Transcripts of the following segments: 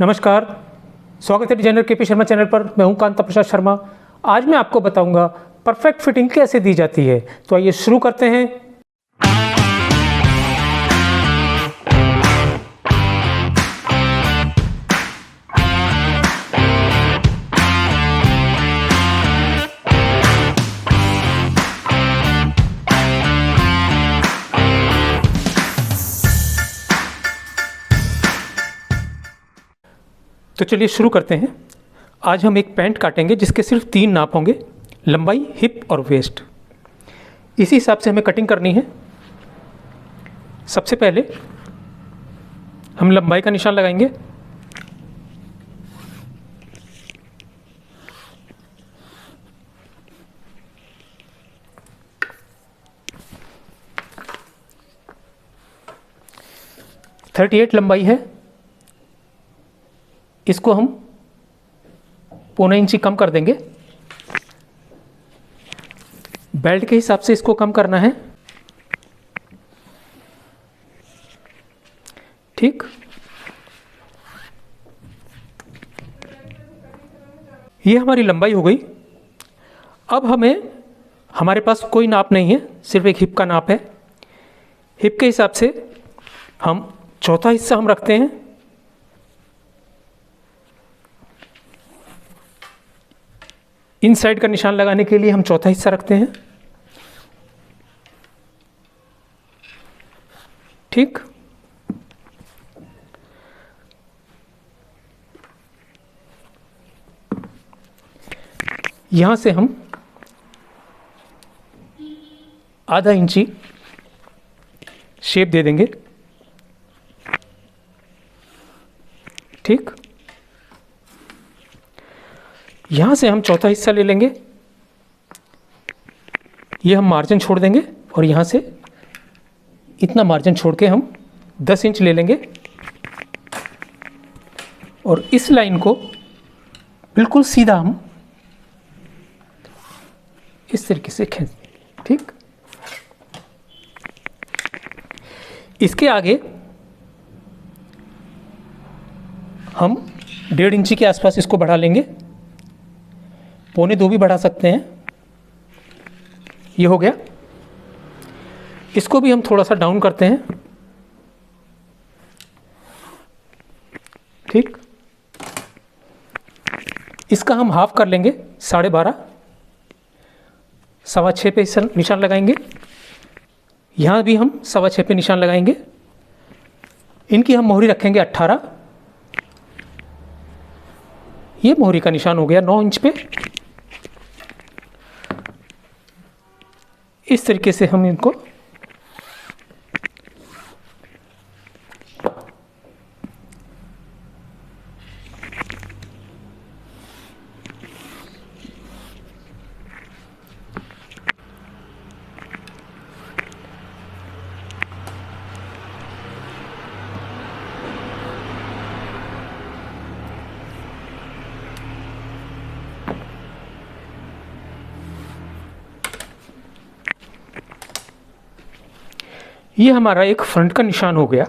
नमस्कार, स्वागत है डिजाइनर के पी शर्मा चैनल पर। मैं हूं कांता प्रसाद शर्मा। आज मैं आपको बताऊंगा परफेक्ट फिटिंग कैसे दी जाती है। तो आइए शुरू करते हैं। तो चलिए शुरू करते हैं। आज हम एक पैंट काटेंगे जिसके सिर्फ 3 नाप होंगे, लंबाई, हिप और वेस्ट। इसी हिसाब से हमें कटिंग करनी है। सबसे पहले हम लंबाई का निशान लगाएंगे। .38 लंबाई है। इसको हम 0.25 इंची कम कर देंगे। बेल्ट के हिसाब से इसको कम करना है। ठीक, ये हमारी लंबाई हो गई। अब हमारे पास कोई नाप नहीं है, सिर्फ एक हिप का नाप है। हिप के हिसाब से हम चौथा हिस्सा हम रखते हैं। इन साइड का निशान लगाने के लिए हम चौथा हिस्सा रखते हैं। ठीक, यहां से हम आधा इंची शेप दे देंगे। ठीक, यहाँ से हम चौथा हिस्सा ले लेंगे। ये हम मार्जिन छोड़ देंगे और यहाँ से इतना मार्जिन छोड़ के हम 10 इंच ले लेंगे और इस लाइन को बिल्कुल सीधा हम इस तरीके से खींच। ठीक, इसके आगे हम 1.5 इंची के आसपास इसको बढ़ा लेंगे। 1.25 भी बढ़ा सकते हैं। ये हो गया। इसको भी हम थोड़ा सा डाउन करते हैं। ठीक, इसका हम हाफ कर लेंगे, 12.5, 6.25 पे निशान लगाएंगे। यहाँ भी हम 6.25 पे निशान लगाएंगे। इनकी हम मोहरी रखेंगे 18। ये मोहरी का निशान हो गया 9 इंच पे। इस तरीके से हम इनको ये हमारा एक फ्रंट का निशान हो गया।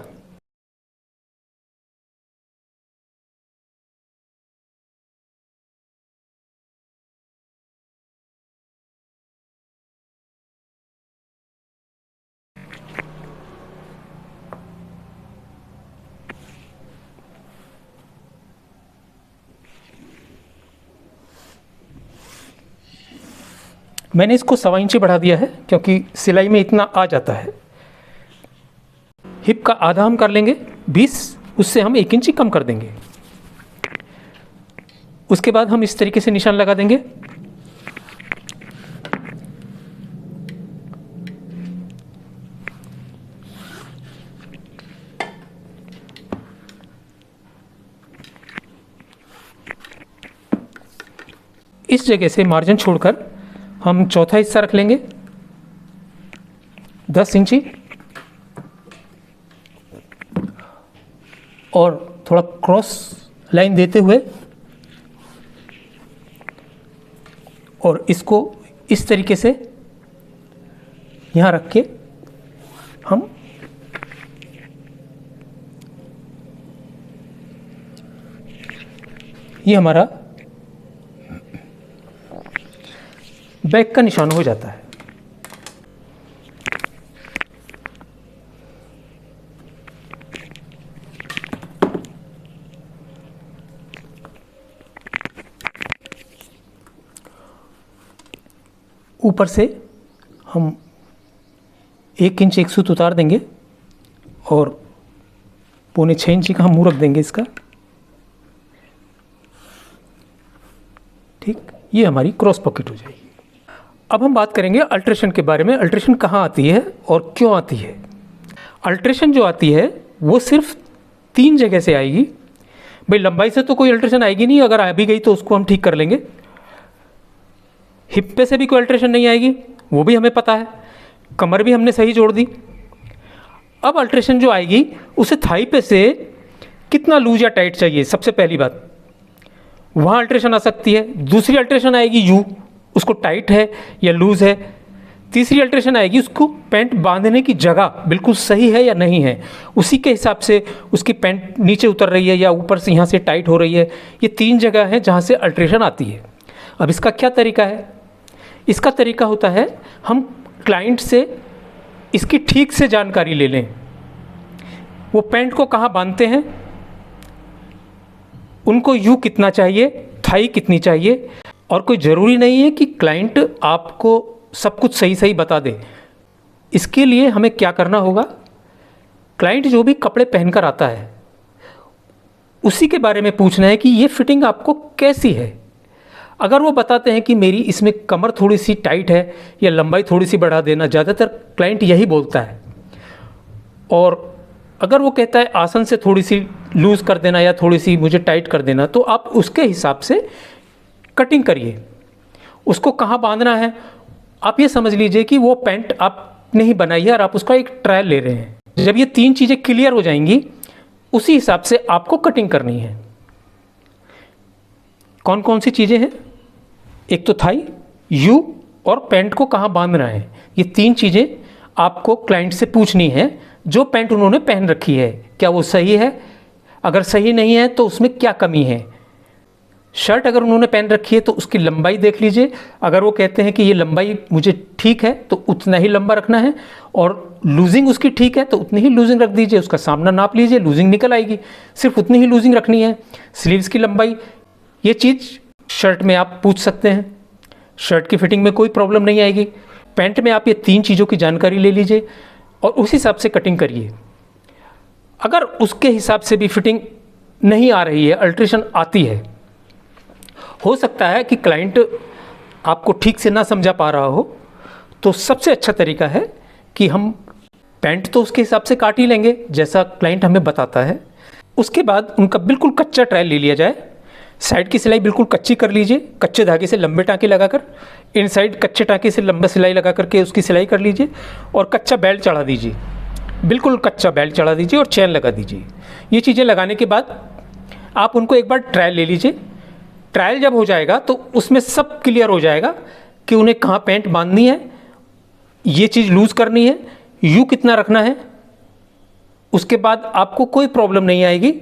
मैंने इसको 1.25 इंची बढ़ा दिया है क्योंकि सिलाई में इतना आ जाता है। हिप का आधा हम कर लेंगे 20, उससे हम 1 इंची कम कर देंगे। उसके बाद हम इस तरीके से निशान लगा देंगे। इस जगह से मार्जिन छोड़कर हम चौथा हिस्सा रख लेंगे 10 इंची और थोड़ा क्रॉस लाइन देते हुए और इसको इस तरीके से यहाँ रख के हम ये हमारा बैक का निशान हो जाता है। ऊपर से हम 1 इंच एक सूत उतार देंगे और 6.25 इंच का हम मुंह रख देंगे इसका। ठीक, ये हमारी क्रॉस पॉकेट हो जाएगी। अब हम बात करेंगे अल्ट्रेशन के बारे में। अल्ट्रेशन कहाँ आती है और क्यों आती है। अल्ट्रेशन जो आती है वो सिर्फ 3 जगह से आएगी। भाई लंबाई से तो कोई अल्ट्रेशन आएगी नहीं, अगर आ भी गई तो उसको हम ठीक कर लेंगे। हिप पे से भी कोई अल्ट्रेशन नहीं आएगी, वो भी हमें पता है। कमर भी हमने सही जोड़ दी। अब अल्ट्रेशन जो आएगी उसे थाई पे से कितना लूज या टाइट चाहिए, सबसे पहली बात वहाँ अल्ट्रेशन आ सकती है। दूसरी अल्ट्रेशन आएगी यू, उसको टाइट है या लूज़ है। तीसरी अल्ट्रेशन आएगी उसको पैंट बांधने की जगह बिल्कुल सही है या नहीं है, उसी के हिसाब से उसकी पैंट नीचे उतर रही है या ऊपर से यहाँ से टाइट हो रही है। ये 3 जगह हैं जहाँ से अल्ट्रेशन आती है। अब इसका क्या तरीका है। इसका तरीका होता है हम क्लाइंट से इसकी ठीक से जानकारी ले लें। वो पैंट को कहाँ बांधते हैं, उनको यू कितना चाहिए, थाई कितनी चाहिए। और कोई ज़रूरी नहीं है कि क्लाइंट आपको सब कुछ सही सही बता दे। इसके लिए हमें क्या करना होगा, क्लाइंट जो भी कपड़े पहनकर आता है उसी के बारे में पूछना है कि ये फिटिंग आपको कैसी है। अगर वो बताते हैं कि मेरी इसमें कमर थोड़ी सी टाइट है या लंबाई थोड़ी सी बढ़ा देना, ज़्यादातर क्लाइंट यही बोलता है। और अगर वो कहता है आसन से थोड़ी सी लूज़ कर देना या थोड़ी सी मुझे टाइट कर देना, तो आप उसके हिसाब से कटिंग करिए। उसको कहाँ बांधना है आप ये समझ लीजिए कि वो पैंट आपने ही बनाई है और आप उसका एक ट्रायल ले रहे हैं। जब ये 3 चीज़ें क्लियर हो जाएंगी उसी हिसाब से आपको कटिंग करनी है। कौन कौन सी चीज़ें हैं, एक तो थाई, यू और पैंट को कहाँ बांधना है। ये 3 चीज़ें आपको क्लाइंट से पूछनी है। जो पैंट उन्होंने पहन रखी है क्या वो सही है, अगर सही नहीं है तो उसमें क्या कमी है। शर्ट अगर उन्होंने पहन रखी है तो उसकी लंबाई देख लीजिए। अगर वो कहते हैं कि ये लंबाई मुझे ठीक है तो उतना ही लंबा रखना है, और लूजिंग उसकी ठीक है तो उतनी ही लूजिंग रख दीजिए। उसका सामना नाप लीजिए, लूजिंग निकल आएगी, सिर्फ उतनी ही लूजिंग रखनी है। स्लीव्स की लंबाई, ये चीज़ शर्ट में आप पूछ सकते हैं, शर्ट की फिटिंग में कोई प्रॉब्लम नहीं आएगी। पैंट में आप ये 3 चीज़ों की जानकारी ले लीजिए और उस हिसाब से कटिंग करिए। अगर उसके हिसाब से भी फिटिंग नहीं आ रही है, अल्ट्रेशन आती है, हो सकता है कि क्लाइंट आपको ठीक से ना समझा पा रहा हो, तो सबसे अच्छा तरीका है कि हम पैंट तो उसके हिसाब से काट ही लेंगे जैसा क्लाइंट हमें बताता है। उसके बाद उनका बिल्कुल कच्चा ट्रायल ले लिया जाए। साइड की सिलाई बिल्कुल कच्ची कर लीजिए, कच्चे धागे से लंबे टाँके लगाकर, इन साइड कच्चे टाँके से लंबा सिलाई लगा करके उसकी सिलाई कर लीजिए और कच्चा बेल्ट चढ़ा दीजिए। बिल्कुल कच्चा बेल्ट चढ़ा दीजिए और चेन लगा दीजिए। ये चीज़ें लगाने के बाद आप उनको एक बार ट्रायल ले लीजिए। ट्रायल जब हो जाएगा तो उसमें सब क्लियर हो जाएगा कि उन्हें कहाँ पैंट बांधनी है, ये चीज़ लूज़ करनी है, यू कितना रखना है। उसके बाद आपको कोई प्रॉब्लम नहीं आएगी।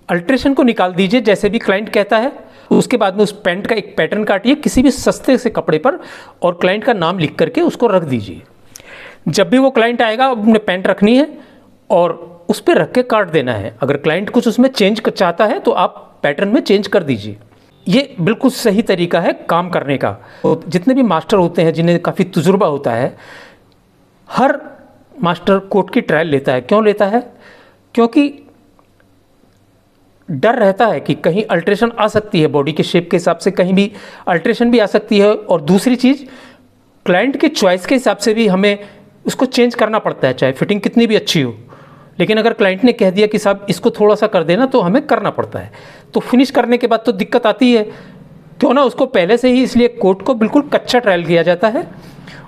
अल्ट्रेशन को निकाल दीजिए जैसे भी क्लाइंट कहता है। उसके बाद में उस पैंट का एक पैटर्न काटिए किसी भी सस्ते से कपड़े पर और क्लाइंट का नाम लिख करके उसको रख दीजिए। जब भी वो क्लाइंट आएगा अपने पैंट रखनी है और उस पर रख के काट देना है। अगर क्लाइंट कुछ उसमें चेंज चाहता है तो आप पैटर्न में चेंज कर दीजिए। ये बिल्कुल सही तरीका है काम करने का। तो जितने भी मास्टर होते हैं जिन्हें काफ़ी तजुर्बा होता है, हर मास्टर कोट की ट्रायल लेता है। क्यों लेता है? क्योंकि डर रहता है कि कहीं अल्ट्रेशन आ सकती है, बॉडी के शेप के हिसाब से कहीं भी अल्ट्रेशन भी आ सकती है। और दूसरी चीज़, क्लाइंट के चॉइस के हिसाब से भी हमें उसको चेंज करना पड़ता है, चाहे फिटिंग कितनी भी अच्छी हो। लेकिन अगर क्लाइंट ने कह दिया कि साहब इसको थोड़ा सा कर देना, तो हमें करना पड़ता है। तो फिनिश करने के बाद तो दिक्कत आती है, क्यों ना उसको पहले से ही, इसलिए कोट को बिल्कुल कच्चा ट्रायल किया जाता है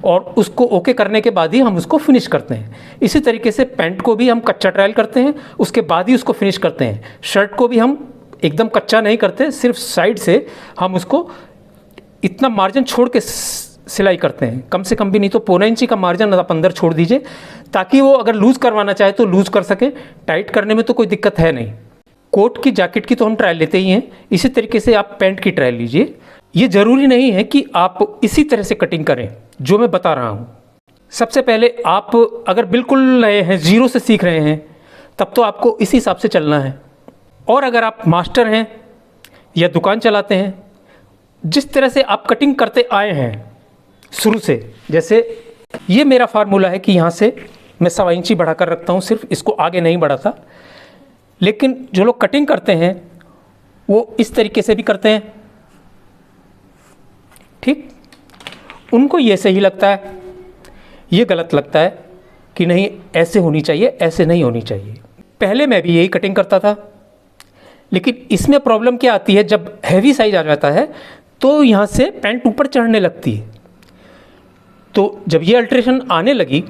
और उसको ओके करने के बाद ही हम उसको फिनिश करते हैं। इसी तरीके से पैंट को भी हम कच्चा ट्रायल करते हैं, उसके बाद ही उसको फिनिश करते हैं। शर्ट को भी हम एकदम कच्चा नहीं करते, सिर्फ साइड से हम उसको इतना मार्जिन छोड़ के सिलाई करते हैं, कम से कम भी नहीं तो 1.25 इंची का मार्जिन आप अंदर छोड़ दीजिए, ताकि वो अगर लूज़ करवाना चाहे तो लूज़ कर सकें। टाइट करने में तो कोई दिक्कत है नहीं। कोट की जैकेट की तो हम ट्रायल लेते ही हैं, इसी तरीके से आप पैंट की ट्रायल लीजिए। ये ज़रूरी नहीं है कि आप इसी तरह से कटिंग करें जो मैं बता रहा हूँ। सबसे पहले आप अगर बिल्कुल नए हैं, ज़ीरो से सीख रहे हैं, तब तो आपको इसी हिसाब से चलना है। और अगर आप मास्टर हैं या दुकान चलाते हैं, जिस तरह से आप कटिंग करते आए हैं शुरू से, जैसे ये मेरा फार्मूला है कि यहाँ से मैं 1.25 इंची बढ़ा कर रखता हूँ, सिर्फ इसको आगे नहीं बढ़ाता। लेकिन जो लोग कटिंग करते हैं वो इस तरीके से भी करते हैं, ठीक, उनको ये सही लगता है, ये गलत लगता है कि नहीं ऐसे होनी चाहिए, ऐसे नहीं होनी चाहिए। पहले मैं भी यही कटिंग करता था, लेकिन इसमें प्रॉब्लम क्या आती है, जब हैवी साइज आ जाता है तो यहाँ से पैंट ऊपर चढ़ने लगती है। तो जब ये अल्ट्रेशन आने लगी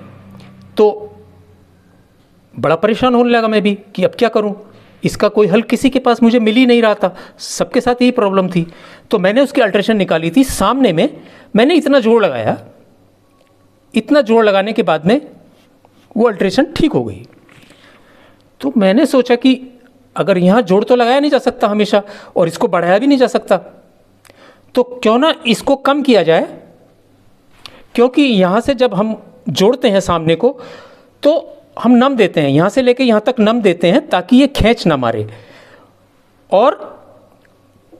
तो बड़ा परेशान होने लगा मैं भी कि अब क्या करूं, इसका कोई हल किसी के पास मुझे मिल ही नहीं रहा था, सबके साथ यही प्रॉब्लम थी। तो मैंने उसकी अल्ट्रेशन निकाली थी, सामने में मैंने इतना जोर लगाया, इतना जोर लगाने के बाद में वो अल्ट्रेशन ठीक हो गई। तो मैंने सोचा कि अगर यहाँ जोड़ तो लगाया नहीं जा सकता हमेशा और इसको बढ़ाया भी नहीं जा सकता, तो क्यों ना इसको कम किया जाए। क्योंकि यहाँ से जब हम जोड़ते हैं सामने को तो हम नम देते हैं, यहाँ से लेके यहाँ तक नम देते हैं ताकि ये खींच ना मारे। और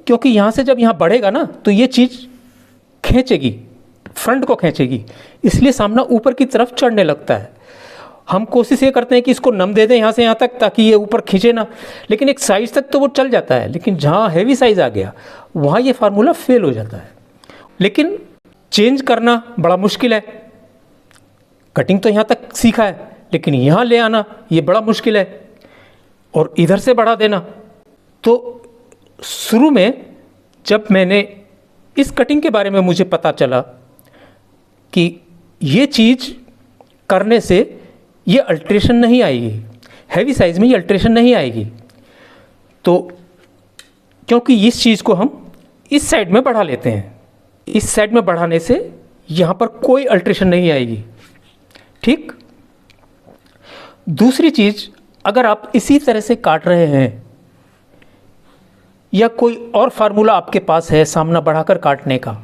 क्योंकि यहाँ से जब यहाँ बढ़ेगा ना तो ये चीज़ खींचेगी, फ्रंट को खींचेगी, इसलिए सामना ऊपर की तरफ चढ़ने लगता है। हम कोशिश ये करते हैं कि इसको नम दे दें यहाँ से यहाँ तक ताकि ये ऊपर खींचे ना, लेकिन एक साइज़ तक तो वो चल जाता है, लेकिन जहाँ हैवी साइज़ आ गया वहाँ ये फार्मूला फेल हो जाता है। लेकिन चेंज करना बड़ा मुश्किल है। कटिंग तो यहाँ तक सीखा है, लेकिन यहाँ ले आना ये बड़ा मुश्किल है, और इधर से बढ़ा देना। तो शुरू में जब मैंने इस कटिंग के बारे में मुझे पता चला कि ये चीज़ करने से ये अल्ट्रेशन नहीं आएगी, हैवी साइज़ में ये अल्ट्रेशन नहीं आएगी, तो क्योंकि इस चीज़ को हम इस साइड में बढ़ा लेते हैं, इस साइड में बढ़ाने से यहाँ पर कोई अल्ट्रेशन नहीं आएगी, ठीक। दूसरी चीज़, अगर आप इसी तरह से काट रहे हैं या कोई और फार्मूला आपके पास है सामना बढ़ाकर काटने का,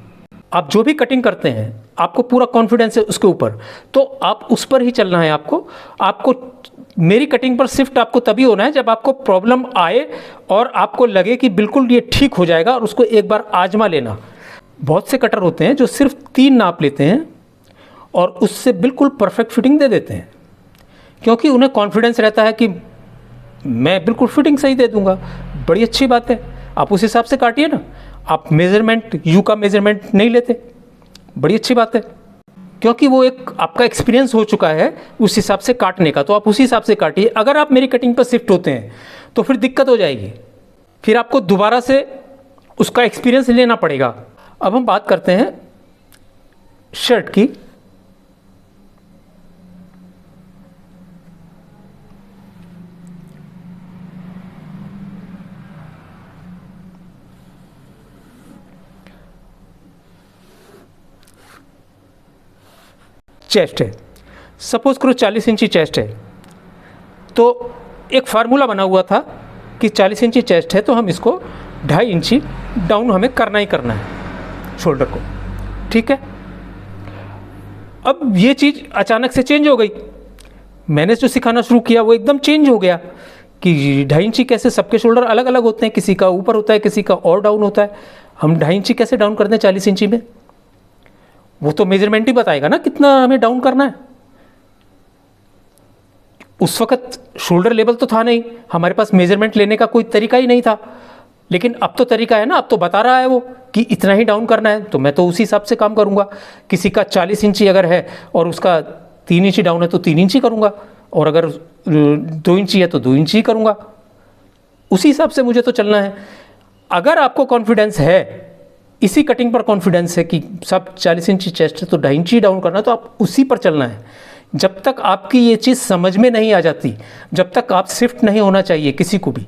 आप जो भी कटिंग करते हैं आपको पूरा कॉन्फिडेंस है उसके ऊपर, तो आप उस पर ही चलना है। आपको मेरी कटिंग पर शिफ्ट आपको तभी होना है जब आपको प्रॉब्लम आए और आपको लगे कि बिल्कुल ये ठीक हो जाएगा, और उसको एक बार आजमा लेना। बहुत से कटर होते हैं जो सिर्फ 3 नाप लेते हैं और उससे बिल्कुल परफेक्ट फिटिंग दे देते हैं, क्योंकि उन्हें कॉन्फिडेंस रहता है कि मैं बिल्कुल फिटिंग सही दे दूंगा। बड़ी अच्छी बात है, आप उस हिसाब से काटिए ना। आप मेज़रमेंट यू का मेज़रमेंट नहीं लेते, बड़ी अच्छी बात है, क्योंकि वो एक आपका एक्सपीरियंस हो चुका है उस हिसाब से काटने का, तो आप उसी हिसाब से काटिए। अगर आप मेरी कटिंग पर शिफ्ट होते हैं तो फिर दिक्कत हो जाएगी, फिर आपको दोबारा से उसका एक्सपीरियंस लेना पड़ेगा। अब हम बात करते हैं शर्ट की। चेस्ट है, सपोज करो 40 इंची चेस्ट है, तो एक फार्मूला बना हुआ था कि 40 इंची चेस्ट है तो हम इसको 2.5 इंची डाउन हमें करना ही करना है शोल्डर को, ठीक है। अब ये चीज़ अचानक से चेंज हो गई। मैंने जो सिखाना शुरू किया वो एकदम चेंज हो गया कि 2.5 इंची कैसे, सबके शोल्डर अलग अलग होते हैं, किसी का ऊपर होता है, किसी का और डाउन होता है, हम 2.5 इंची कैसे डाउन करते हैं 40 इंची में। वो तो मेजरमेंट ही बताएगा ना कितना हमें डाउन करना है। उस वक्त शोल्डर लेवल तो था नहीं, हमारे पास मेजरमेंट लेने का कोई तरीका ही नहीं था, लेकिन अब तो तरीका है ना, अब तो बता रहा है वो कि इतना ही डाउन करना है, तो मैं तो उसी हिसाब से काम करूंगा। किसी का 40 इंची अगर है और उसका 3 इंची डाउन है तो 3 इंची करूंगा, और अगर 2 इंची है तो 2 इंची करूंगा। उसी हिसाब से मुझे तो चलना है। अगर आपको कॉन्फिडेंस है, इसी कटिंग पर कॉन्फिडेंस है कि सब 40 इंची चेस्ट है तो 2.5 इंची डाउन करना, तो आप उसी पर चलना है। जब तक आपकी ये चीज़ समझ में नहीं आ जाती, जब तक आप शिफ्ट नहीं होना चाहिए किसी को भी।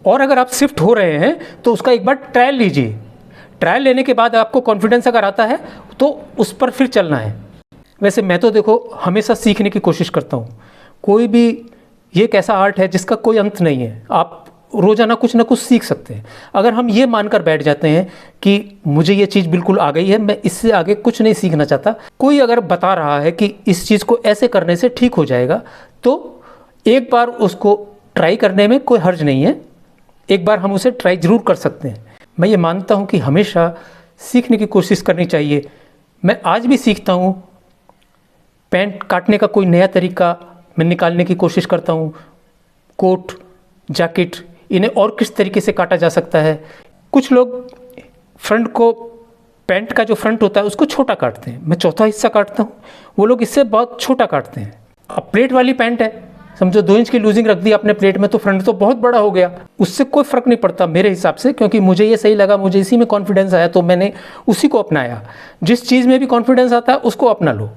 और अगर आप शिफ्ट हो रहे हैं तो उसका एक बार ट्रायल लीजिए। ट्रायल लेने के बाद आपको कॉन्फिडेंस अगर आता है तो उस पर फिर चलना है। वैसे मैं तो देखो हमेशा सीखने की कोशिश करता हूँ। कोई भी ये एक ऐसा आर्ट है जिसका कोई अंत नहीं है। आप रोज़ाना कुछ ना कुछ सीख सकते हैं। अगर हम ये मानकर बैठ जाते हैं कि मुझे ये चीज़ बिल्कुल आ गई है, मैं इससे आगे कुछ नहीं सीखना चाहता, कोई अगर बता रहा है कि इस चीज़ को ऐसे करने से ठीक हो जाएगा, तो एक बार उसको ट्राई करने में कोई हर्ज नहीं है। एक बार हम उसे ट्राई ज़रूर कर सकते हैं। मैं ये मानता हूँ कि हमेशा सीखने की कोशिश करनी चाहिए। मैं आज भी सीखता हूँ, पैंट काटने का कोई नया तरीका मैं निकालने की कोशिश करता हूँ। कोट, जैकेट, इन्हें और किस तरीके से काटा जा सकता है। कुछ लोग फ्रंट को, पैंट का जो फ्रंट होता है उसको छोटा काटते हैं, मैं चौथा हिस्सा काटता हूँ, वो लोग इससे बहुत छोटा काटते हैं। अब प्लेट वाली पैंट है, समझो 2 इंच की लूजिंग रख दी आपने प्लेट में, तो फ्रंट तो बहुत बड़ा हो गया, उससे कोई फ़र्क नहीं पड़ता मेरे हिसाब से, क्योंकि मुझे ये सही लगा, मुझे इसी में कॉन्फिडेंस आया, तो मैंने उसी को अपनाया। जिस चीज़ में भी कॉन्फिडेंस आता है उसको अपना लो।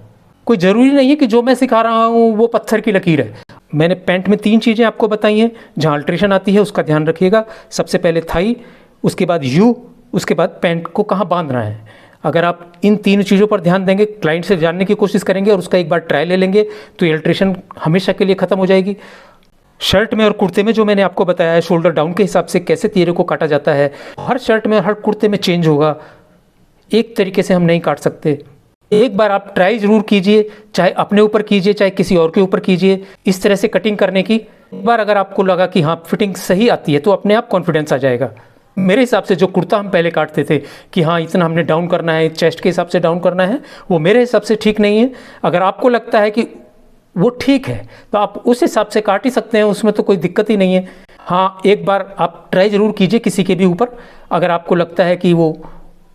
कोई ज़रूरी नहीं है कि जो मैं सिखा रहा हूँ वो पत्थर की लकीर है। मैंने पैंट में 3 चीज़ें आपको बताई हैं जहाँ अल्ट्रेशन आती है, उसका ध्यान रखिएगा। सबसे पहले थाई, उसके बाद यू, उसके बाद पैंट को कहाँ बांधना है। अगर आप इन 3 चीज़ों पर ध्यान देंगे, क्लाइंट से जानने की कोशिश करेंगे और उसका एक बार ट्रायल ले लेंगे, तो ये अल्ट्रेशन हमेशा के लिए ख़त्म हो जाएगी। शर्ट में और कुर्ते में जो मैंने आपको बताया है, शोल्डर डाउन के हिसाब से कैसे तिहरे को काटा जाता है, हर शर्ट में हर कुर्ते में चेंज होगा, एक तरीके से हम नहीं काट सकते। एक बार आप ट्राई ज़रूर कीजिए, चाहे अपने ऊपर कीजिए चाहे किसी और के ऊपर कीजिए, इस तरह से कटिंग करने की। एक बार अगर आपको लगा कि हाँ फिटिंग सही आती है, तो अपने आप कॉन्फिडेंस आ जाएगा। मेरे हिसाब से जो कुर्ता हम पहले काटते थे कि हाँ इतना हमने डाउन करना है, चेस्ट के हिसाब से डाउन करना है, वो मेरे हिसाब से ठीक नहीं है। अगर आपको लगता है कि वो ठीक है तो आप उस हिसाब से काट ही सकते हैं, उसमें तो कोई दिक्कत ही नहीं है। हाँ, एक बार आप ट्राई ज़रूर कीजिए किसी के भी ऊपर, अगर आपको लगता है कि वो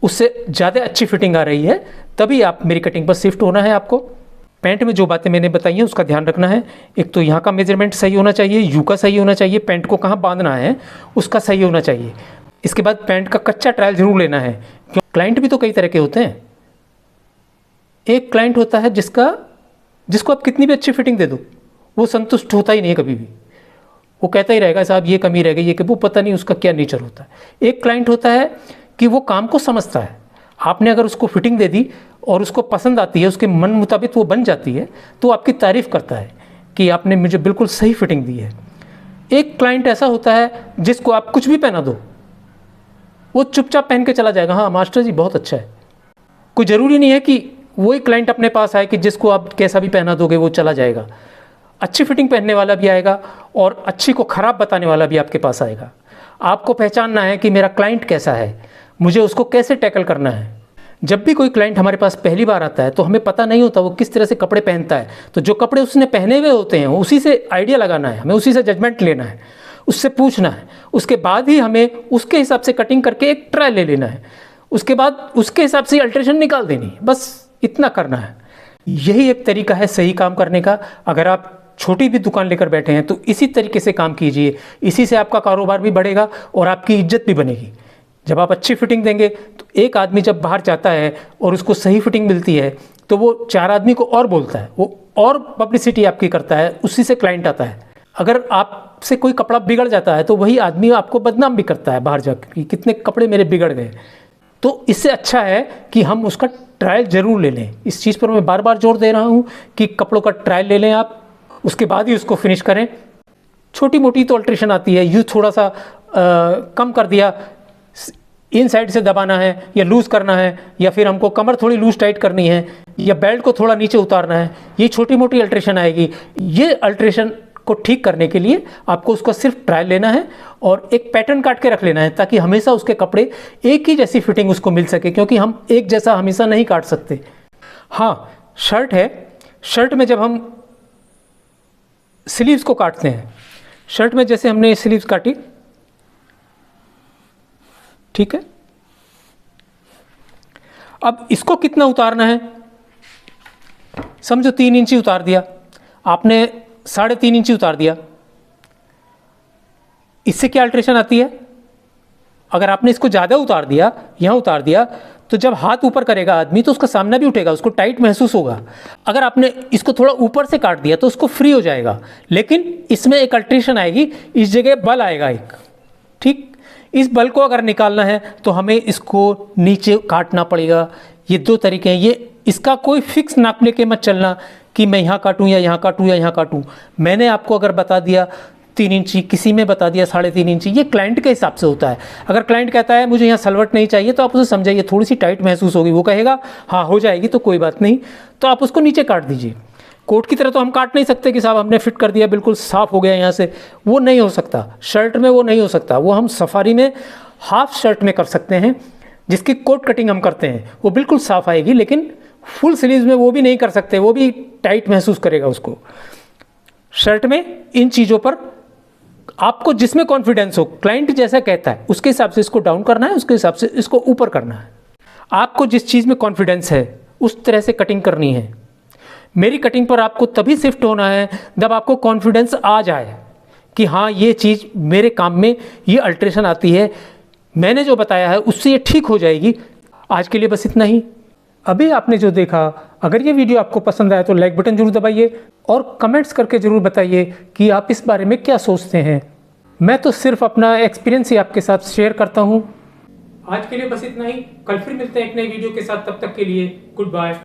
उससे ज़्यादा अच्छी फिटिंग आ रही है, तभी आप मेरी कटिंग पर शिफ्ट होना है। आपको पैंट में जो बातें मैंने बताई हैं उसका ध्यान रखना है। एक तो यहाँ का मेजरमेंट सही होना चाहिए, यू का सही होना चाहिए, पैंट को कहाँ बांधना है उसका सही होना चाहिए। इसके बाद पैंट का कच्चा ट्रायल ज़रूर लेना है, क्योंकि क्लाइंट भी तो कई तरह के होते हैं। एक क्लाइंट होता है जिसको आप कितनी भी अच्छी फिटिंग दे दो, वो संतुष्ट होता ही नहीं है कभी भी, वो कहता ही रहेगा साहब ये कमी रह गई, ये कि वो पता नहीं उसका क्या नेचर होता है। एक क्लाइंट होता है कि वो काम को समझता है, आपने अगर उसको फिटिंग दे दी और उसको पसंद आती है, उसके मन मुताबिक वो बन जाती है, तो आपकी तारीफ़ करता है कि आपने मुझे बिल्कुल सही फिटिंग दी है। एक क्लाइंट ऐसा होता है जिसको आप कुछ भी पहना दो, वो चुपचाप पहन के चला जाएगा, हाँ मास्टर जी बहुत अच्छा है। कोई ज़रूरी नहीं है कि वही क्लाइंट अपने पास आए कि जिसको आप कैसा भी पहना दोगे वो चला जाएगा। अच्छी फिटिंग पहनने वाला भी आएगा और अच्छी को ख़राब बताने वाला भी आपके पास आएगा। आपको पहचानना है कि मेरा क्लाइंट कैसा है, मुझे उसको कैसे टैकल करना है। जब भी कोई क्लाइंट हमारे पास पहली बार आता है तो हमें पता नहीं होता वो किस तरह से कपड़े पहनता है, तो जो कपड़े उसने पहने हुए होते हैं उसी से आइडिया लगाना है, हमें उसी से जजमेंट लेना है, उससे पूछना है, उसके बाद ही हमें उसके हिसाब से कटिंग करके एक ट्रायल ले लेना है, उसके बाद उसके हिसाब से अल्ट्रेशन निकाल देनी है, बस इतना करना है। यही एक तरीका है सही काम करने का। अगर आप छोटी भी दुकान लेकर बैठे हैं तो इसी तरीके से काम कीजिए, इसी से आपका कारोबार भी बढ़ेगा और आपकी इज्जत भी बनेगी। जब आप अच्छी फिटिंग देंगे तो एक आदमी जब बाहर जाता है और उसको सही फिटिंग मिलती है तो वो 4 आदमी को और बोलता है, वो और पब्लिसिटी आपकी करता है, उसी से क्लाइंट आता है। अगर आपसे कोई कपड़ा बिगड़ जाता है तो वही आदमी आपको बदनाम भी करता है बाहर जाकर कि कितने कपड़े मेरे बिगड़ गए। तो इससे अच्छा है कि हम उसका ट्रायल ज़रूर ले लें। इस चीज़ पर मैं बार बार जोर दे रहा हूँ कि कपड़ों का ट्रायल ले लें आप, उसके बाद ही उसको फिनिश करें। छोटी मोटी तो अल्ट्रेशन आती है, यूँ थोड़ा सा कम कर दिया, इन साइड से दबाना है या लूज़ करना है, या फिर हमको कमर थोड़ी लूज़ टाइट करनी है, या बेल्ट को थोड़ा नीचे उतारना है, ये छोटी मोटी अल्ट्रेशन आएगी। ये अल्ट्रेशन को ठीक करने के लिए आपको उसका सिर्फ ट्रायल लेना है और एक पैटर्न काट के रख लेना है, ताकि हमेशा उसके कपड़े एक ही जैसी फिटिंग उसको मिल सके, क्योंकि हम एक जैसा हमेशा नहीं काट सकते। हाँ, शर्ट है, शर्ट में जब हम स्लीव्स को काटते हैं, शर्ट में जैसे हमने स्लीव्स काटी, ठीक है, अब इसको कितना उतारना है, समझो 3 इंची उतार दिया आपने, 3.5 इंची उतार दिया, इससे क्या अल्ट्रेशन आती है? अगर आपने इसको ज़्यादा उतार दिया, यहाँ उतार दिया, तो जब हाथ ऊपर करेगा आदमी तो उसका सामना भी उठेगा, उसको टाइट महसूस होगा। अगर आपने इसको थोड़ा ऊपर से काट दिया तो उसको फ्री हो जाएगा, लेकिन इसमें एक अल्ट्रेशन आएगी, इस जगह बल आएगा एक, ठीक। इस बल को अगर निकालना है तो हमें इसको नीचे काटना पड़ेगा। ये 2 तरीके हैं, ये इसका कोई फिक्स नाप लेके मत चलना कि मैं यहाँ काटूँ या यहाँ काटूँ या यहाँ काटूँ। मैंने आपको अगर बता दिया 3 इंची, किसी में बता दिया 3.5 इंची। ये क्लाइंट के हिसाब से होता है। अगर क्लाइंट कहता है मुझे यहाँ सलवट नहीं चाहिए, तो आप उसे समझाइए थोड़ी सी टाइट महसूस होगी, वो कहेगा हाँ हो जाएगी तो कोई बात नहीं, तो आप उसको नीचे काट दीजिए। कोट की तरह तो हम काट नहीं सकते कि साहब हमने फिट कर दिया बिल्कुल साफ हो गया यहाँ से, वो नहीं हो सकता। शर्ट में वो नहीं हो सकता, वो हम सफारी में हाफ शर्ट में कर सकते हैं, जिसकी कोट कटिंग हम करते हैं वो बिल्कुल साफ आएगी, लेकिन फुल स्लीव्स में वो भी नहीं कर सकते, वो भी टाइट महसूस करेगा उसको। शर्ट में इन चीज़ों पर आपको जिसमें कॉन्फिडेंस हो, क्लाइंट जैसा कहता है उसके हिसाब से इसको डाउन करना है, उसके हिसाब से इसको ऊपर करना है। आपको जिस चीज़ में कॉन्फिडेंस है उस तरह से कटिंग करनी है। मेरी कटिंग पर आपको तभी शिफ्ट होना है जब आपको कॉन्फिडेंस आ जाए कि हाँ ये चीज़ मेरे काम में, ये अल्ट्रेशन आती है, मैंने जो बताया है उससे ये ठीक हो जाएगी। आज के लिए बस इतना ही। अभी आपने जो देखा, अगर ये वीडियो आपको पसंद आया तो लाइक बटन जरूर दबाइए और कमेंट्स करके ज़रूर बताइए कि आप इस बारे में क्या सोचते हैं। मैं तो सिर्फ अपना एक्सपीरियंस ही आपके साथ शेयर करता हूँ। आज के लिए बस इतना ही। कल फिर मिलते हैं एक नई वीडियो के साथ, तब तक के लिए गुड बाय।